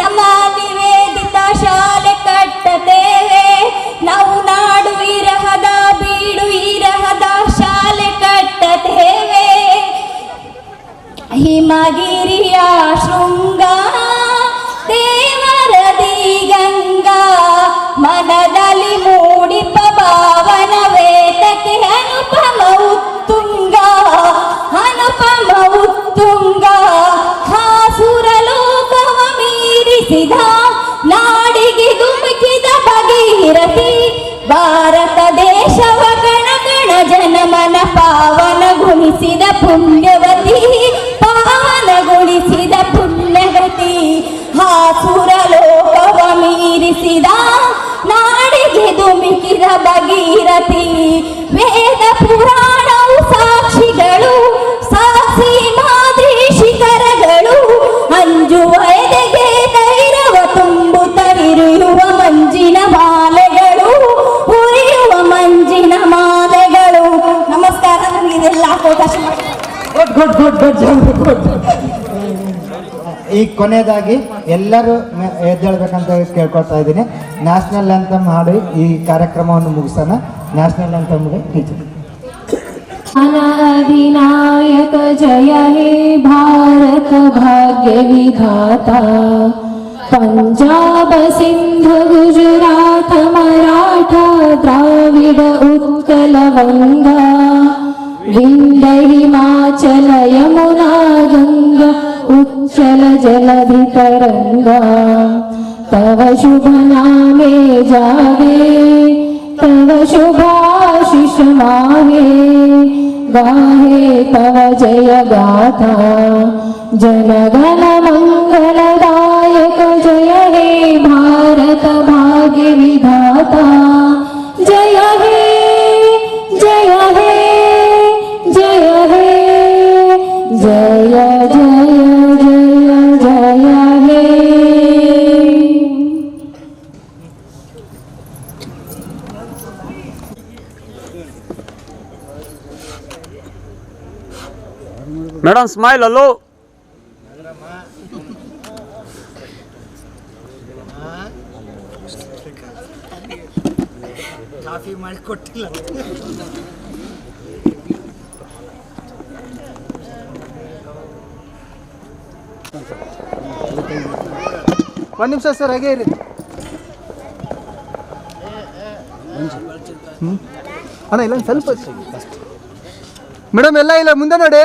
ನಮ್ಮ ನಿವೇದಿತ ಶಾಲೆ ಕಟ್ಟತೇವೆ ನಾವು ನಾಡು ಇರಹದ ಬೀಡು ಇರಹದ ಶಾಲೆ ಕಟ್ಟತೇವೆ ಹಿಮಗಿರಿಯ ಶೃಂಗ ದೇವರದಿ ಗಂಗಾ ಮನದಲ್ಲಿ ಮೂಡಿಪ ಭಾವನ ವೇದಕ್ಕೆ ಅನುಪಮ ಪುಣ್ಯವತಿ ಪಾವನಗೊಳಿಸಿದ ಪುಣ್ಯಗತಿ ಹಾಸುರ ಲೋಕವ ಮೀರಿಸಿದ ನಾಡಿಗೆ ಧುಮಿಕಿದ ಭಗೀರಥಿ ವೇದ ಪುರಾಣವು ಸಾಕ್ಷಿಗಳು ಸಾಸಿ ಮಾದರಿ ಶಿಖರಗಳು ಅಂಜುವ ಎದೆಗೆ ಧೈರ್ಯವ ತುಂಬುತ್ತಲಿರುವ ಮಂಜಿನ ಮಾಲೆಗಳು ಉರಿಯುವ ಮಂಜಿನ ಮಾಲೆಗಳು. ನಮಸ್ಕಾರ. ನನಗೆ ಇದೆಲ್ಲ ಅವಕಾಶ ಮಾಡಿ ಈಗ ಕೊನೆಯದಾಗಿ ಎಲ್ಲರೂ ಎದ್ದೇಳ್ಬೇಕಂತ ಕೇಳ್ಕೊಳ್ತಾ ಇದ್ದೀನಿ. ನ್ಯಾಷನಲ್ ಆಂಥಮ್ ಹಾಡಿ ಈ ಕಾರ್ಯಕ್ರಮವನ್ನು ಮುಗಿಸೋಣ. National ಆಂಥಮ್ಗೆ teacher. अनादिनायक जय हे भारत भाग्य विधाता पंजाब सिंध गुजरात मराठा द्राविड उत्कल वंगा विंध्य हिमाचल यमुना गंगा उच्चल जलधि तरंगा तव शुभ नामे जागे तव शुभाशिष माहे गाहे तव जय गाथा जनगण मंगलदायक जय हे भारत भाग्य विधाता जय हे जय हे जय हे जय जय जय जय हे. ಮೇಡಮ್ ಸ್ಮೈಲ್ ಅಲ್ಲೋ. ಕಾಫಿ ಮಾಡಿ ಕೊಟ್ಟಿಲ್ಲ. ಒಂದು ನಿಮಿಷ ಸರ್, ಹಾಗೆ ಇರಿ. ಅಣ್ಣ ಇಲ್ಲ ಸ್ವಲ್ಪ ಮೇಡಮ್ ಎಲ್ಲ ಇಲ್ಲ ಮುಂದೆ ನೋಡಿ.